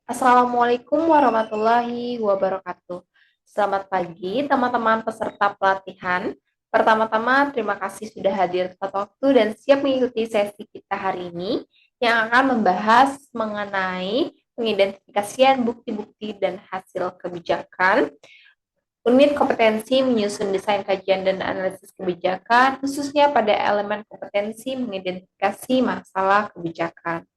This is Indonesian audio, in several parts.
Assalamualaikum warahmatullahi wabarakatuh. Selamat pagi teman-teman peserta pelatihan. Pertama-tama terima kasih sudah hadir tepat waktu dan siap mengikuti sesi kita hari ini yang akan membahas mengenai pengidentifikasian bukti-bukti dan hasil kebijakan, unit kompetensi menyusun desain kajian dan analisis kebijakan, khususnya pada elemen kompetensi mengidentifikasi masalah kebijakan.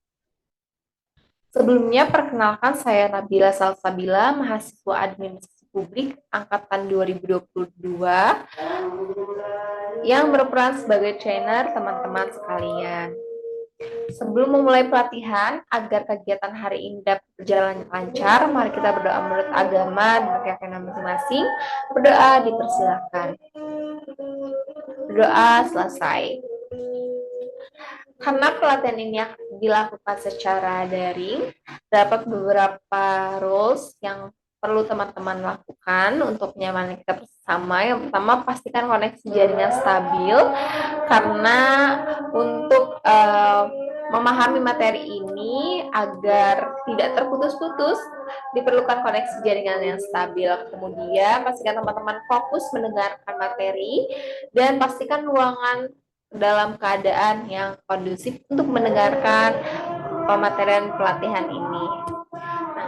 Sebelumnya, perkenalkan saya Nabila Salsabila, mahasiswa Administrasi Publik Angkatan 2022 yang berperan sebagai trainer teman-teman sekalian. Sebelum memulai pelatihan, agar kegiatan hari ini dapat berjalan lancar, mari kita berdoa menurut agama dan keyakinan masing-masing. Berdoa dipersilakan. Berdoa selesai. Karena pelatihan ini dilakukan secara daring, dapat beberapa rules yang perlu teman-teman lakukan untuk kenyamanan kita bersama. Yang pertama, pastikan koneksi jaringan stabil, karena untuk memahami materi ini agar tidak terputus-putus, diperlukan koneksi jaringan yang stabil. Kemudian, pastikan teman-teman fokus mendengarkan materi, dan pastikan ruangan dalam keadaan yang kondusif untuk mendengarkan pematerian pelatihan ini. Nah,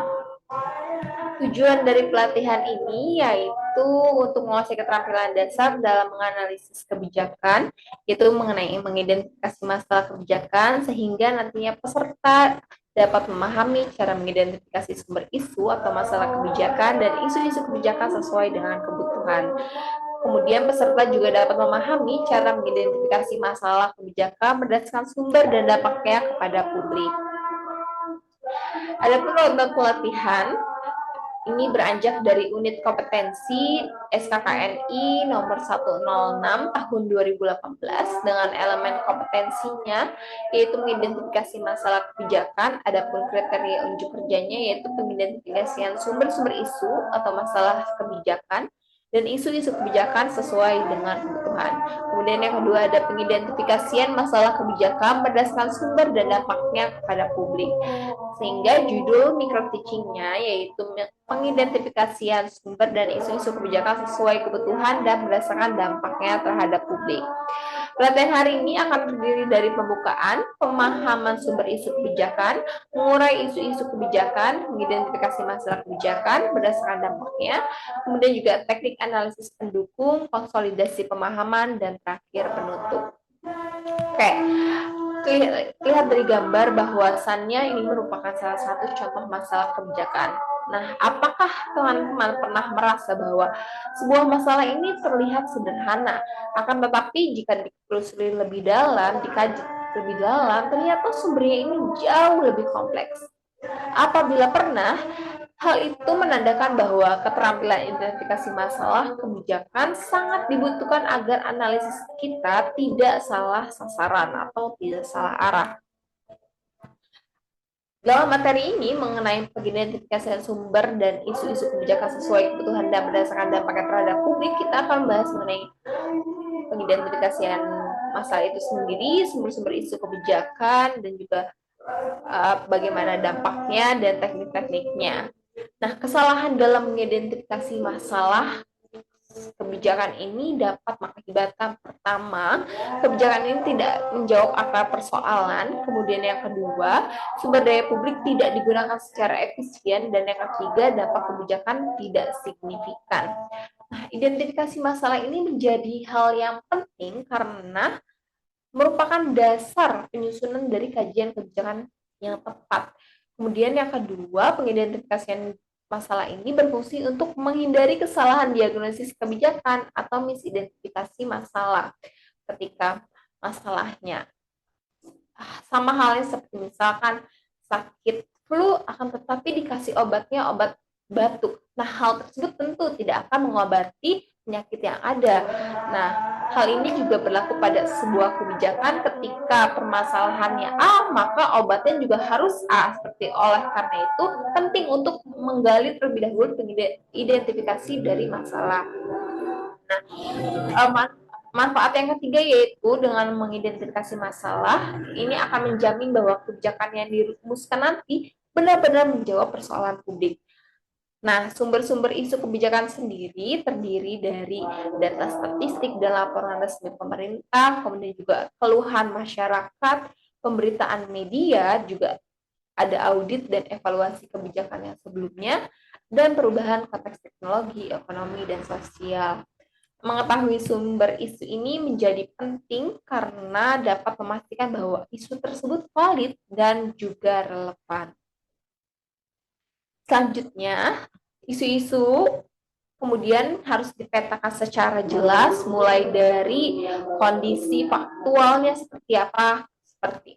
tujuan dari pelatihan ini yaitu untuk menguasai keterampilan dasar dalam menganalisis kebijakan, yaitu mengenai mengidentifikasi masalah kebijakan, sehingga nantinya peserta dapat memahami cara mengidentifikasi sumber isu atau masalah kebijakan dan isu-isu kebijakan sesuai dengan kebutuhan. Kemudian peserta juga dapat memahami cara mengidentifikasi masalah kebijakan berdasarkan sumber dan dampaknya kepada publik. Adapun roadmap pelatihan ini beranjak dari unit kompetensi SKKNI nomor 106 tahun 2018 dengan elemen kompetensinya yaitu mengidentifikasi masalah kebijakan. Adapun kriteria unjuk kerjanya yaitu pengidentifikasian sumber-sumber isu atau masalah kebijakan dan isu-isu kebijakan sesuai dengan kebutuhan. Kemudian yang kedua ada pengidentifikasian masalah kebijakan berdasarkan sumber dan dampaknya kepada publik. Sehingga judul micro teachingnya yaitu pengidentifikasian sumber dan isu-isu kebijakan sesuai kebutuhan dan berdasarkan dampaknya terhadap publik. Pelatihan hari ini akan terdiri dari pembukaan, pemahaman sumber isu kebijakan, mengurai isu-isu kebijakan, mengidentifikasi masalah kebijakan berdasarkan dampaknya, kemudian juga teknik analisis pendukung, konsolidasi pemahaman, dan terakhir penutup. Oke, lihat dari gambar bahwasannya ini merupakan salah satu contoh masalah kebijakan. Nah, apakah teman-teman pernah merasa bahwa sebuah masalah ini terlihat sederhana, akan tetapi jika ditelusuri lebih dalam, dikaji lebih dalam, ternyata sumbernya ini jauh lebih kompleks. Apabila pernah, hal itu menandakan bahwa keterampilan identifikasi masalah kebijakan sangat dibutuhkan agar analisis kita tidak salah sasaran atau tidak salah arah. Dalam materi ini mengenai pengidentifikasian sumber dan isu-isu kebijakan sesuai kebutuhan dan berdasarkan dampaknya terhadap publik, kita akan membahas mengenai pengidentifikasian masalah itu sendiri, sumber-sumber isu kebijakan, dan juga bagaimana dampaknya dan teknik-tekniknya. Nah, kesalahan dalam mengidentifikasi masalah kebijakan ini dapat mengakibatkan pertama, kebijakan ini tidak menjawab akar persoalan, kemudian yang kedua, sumber daya publik tidak digunakan secara efisien, dan yang ketiga, dampak kebijakan tidak signifikan. Nah, identifikasi masalah ini menjadi hal yang penting karena merupakan dasar penyusunan dari kajian kebijakan yang tepat. Kemudian yang kedua, pengidentifikasian masalah ini berfungsi untuk menghindari kesalahan diagnosis kebijakan atau misidentifikasi masalah ketika masalahnya. Sama halnya seperti misalkan sakit flu akan tetapi dikasih obatnya obat batuk. Nah, hal tersebut tentu tidak akan mengobati penyakit yang ada. Nah, hal ini juga berlaku pada sebuah kebijakan ketika permasalahannya A, maka obatnya juga harus A. Seperti oleh karena itu penting untuk menggali terlebih dahulu identifikasi dari masalah. Nah, manfaat yang ketiga yaitu dengan mengidentifikasi masalah, ini akan menjamin bahwa kebijakan yang dirumuskan nanti benar-benar menjawab persoalan publik. Nah, sumber-sumber isu kebijakan sendiri terdiri dari data statistik dan laporan resmi pemerintah, kemudian juga keluhan masyarakat, pemberitaan media, juga ada audit dan evaluasi kebijakan yang sebelumnya, dan perubahan konteks teknologi, ekonomi, dan sosial. Mengetahui sumber isu ini menjadi penting karena dapat memastikan bahwa isu tersebut valid dan juga relevan. Selanjutnya, isu-isu kemudian harus dipetakan secara jelas, mulai dari kondisi faktualnya seperti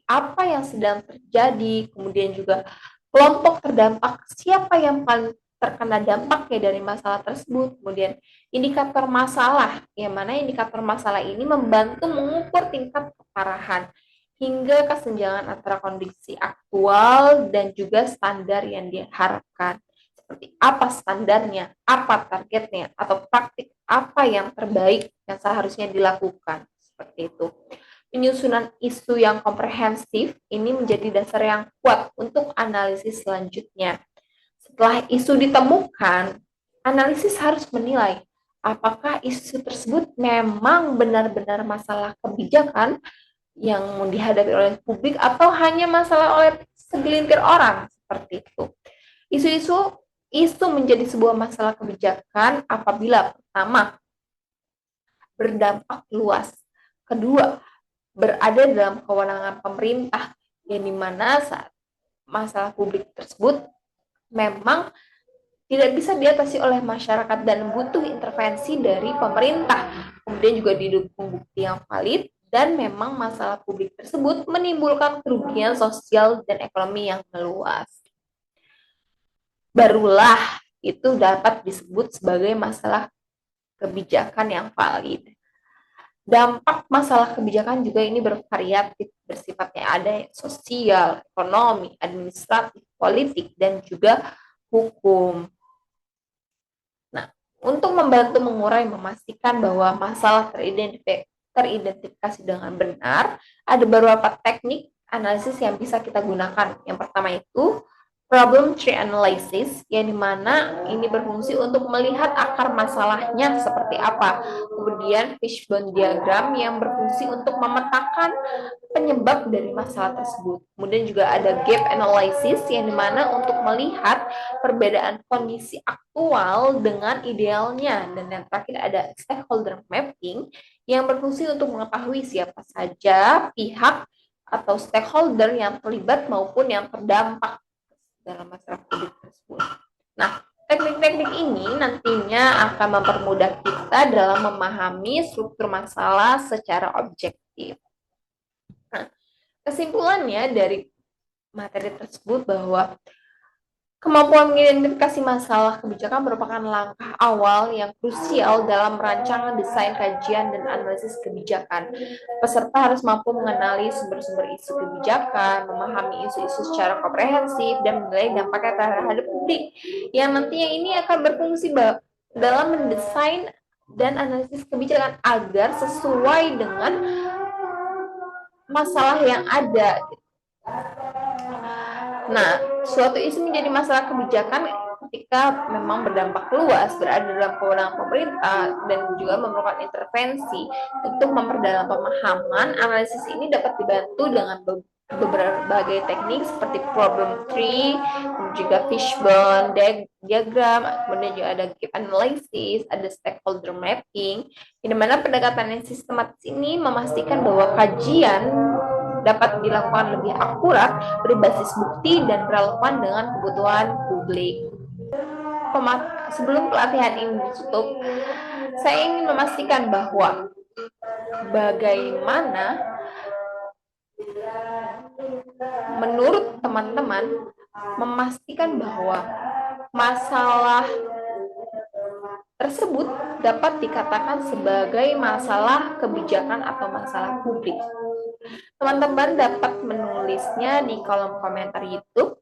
apa yang sedang terjadi, kemudian juga kelompok terdampak, siapa yang paling terkena dampaknya dari masalah tersebut, kemudian indikator masalah, yang mana indikator masalah ini membantu mengukur tingkat keparahan hingga kesenjangan antara kondisi aktual dan juga standar yang diharapkan. Seperti apa standarnya, apa targetnya, atau praktik apa yang terbaik yang seharusnya dilakukan. Seperti itu. Penyusunan isu yang komprehensif ini menjadi dasar yang kuat untuk analisis selanjutnya. Setelah isu ditemukan, analisis harus menilai apakah isu tersebut memang benar-benar masalah kebijakan yang dihadapi oleh publik atau hanya masalah oleh segelintir orang, seperti itu. Isu menjadi sebuah masalah kebijakan apabila pertama, berdampak luas, kedua, berada dalam kewenangan pemerintah, yang dimana saat masalah publik tersebut memang tidak bisa diatasi oleh masyarakat dan butuh intervensi dari pemerintah. Kemudian juga didukung bukti yang valid dan memang masalah publik tersebut menimbulkan kerugian sosial dan ekonomi yang meluas. Barulah itu dapat disebut sebagai masalah kebijakan yang valid. Dampak masalah kebijakan juga ini bervariatif, bersifatnya ada yang sosial, ekonomi, administratif, politik, dan juga hukum. Nah, untuk membantu mengurai memastikan bahwa masalah teridentifikasi dengan benar, ada beberapa teknik analisis yang bisa kita gunakan. Yang pertama itu problem tree analysis, yang dimana ini berfungsi untuk melihat akar masalahnya seperti apa. Kemudian fishbone diagram yang berfungsi untuk memetakan penyebab dari masalah tersebut. Kemudian juga ada gap analysis, yang dimana untuk melihat perbedaan kondisi aktual dengan idealnya. Dan yang terakhir ada stakeholder mapping, yang berfungsi untuk mengetahui siapa saja pihak atau stakeholder yang terlibat maupun yang terdampak dalam masalah publik tersebut. Nah, teknik-teknik ini nantinya akan mempermudah kita dalam memahami struktur masalah secara objektif. Nah, kesimpulannya dari materi tersebut bahwa kemampuan mengidentifikasi masalah kebijakan merupakan langkah awal yang krusial dalam merancang desain kajian dan analisis kebijakan. Peserta harus mampu mengenali sumber-sumber isu kebijakan, memahami isu-isu secara komprehensif, dan menilai dampaknya terhadap publik, yang nantinya ini akan berfungsi dalam mendesain dan analisis kebijakan agar sesuai dengan masalah yang ada. Nah, suatu isu menjadi masalah kebijakan ketika memang berdampak luas, berada dalam kewenangan pemerintah, dan juga memerlukan intervensi. Untuk memperdalam pemahaman, analisis ini dapat dibantu dengan berbagai teknik seperti problem tree, juga fishbone diagram, kemudian juga ada gap analysis, ada stakeholder mapping, di mana pendekatan yang sistematis ini memastikan bahwa kajian dapat dilakukan lebih akurat, berbasis bukti, dan relevan dengan kebutuhan publik. Sebelum pelatihan ini ditutup, saya ingin memastikan bahwa bagaimana menurut teman-teman memastikan bahwa masalah tersebut dapat dikatakan sebagai masalah kebijakan atau masalah publik. Teman-teman dapat menulisnya di kolom komentar YouTube.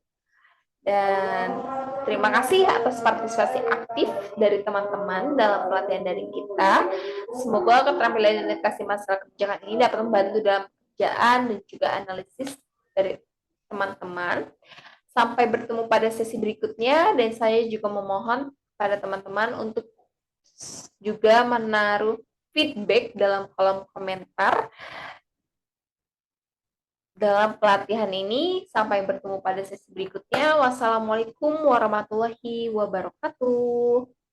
Dan terima kasih atas partisipasi aktif dari teman-teman dalam pelatihan daring kita. Semoga keterampilan identifikasi masalah kebijakan ini dapat membantu dalam pekerjaan dan juga analisis dari teman-teman. Sampai bertemu pada sesi berikutnya, dan saya juga memohon pada teman-teman untuk juga menaruh feedback dalam kolom komentar dalam pelatihan ini. Sampai bertemu pada sesi berikutnya. Wassalamualaikum warahmatullahi wabarakatuh.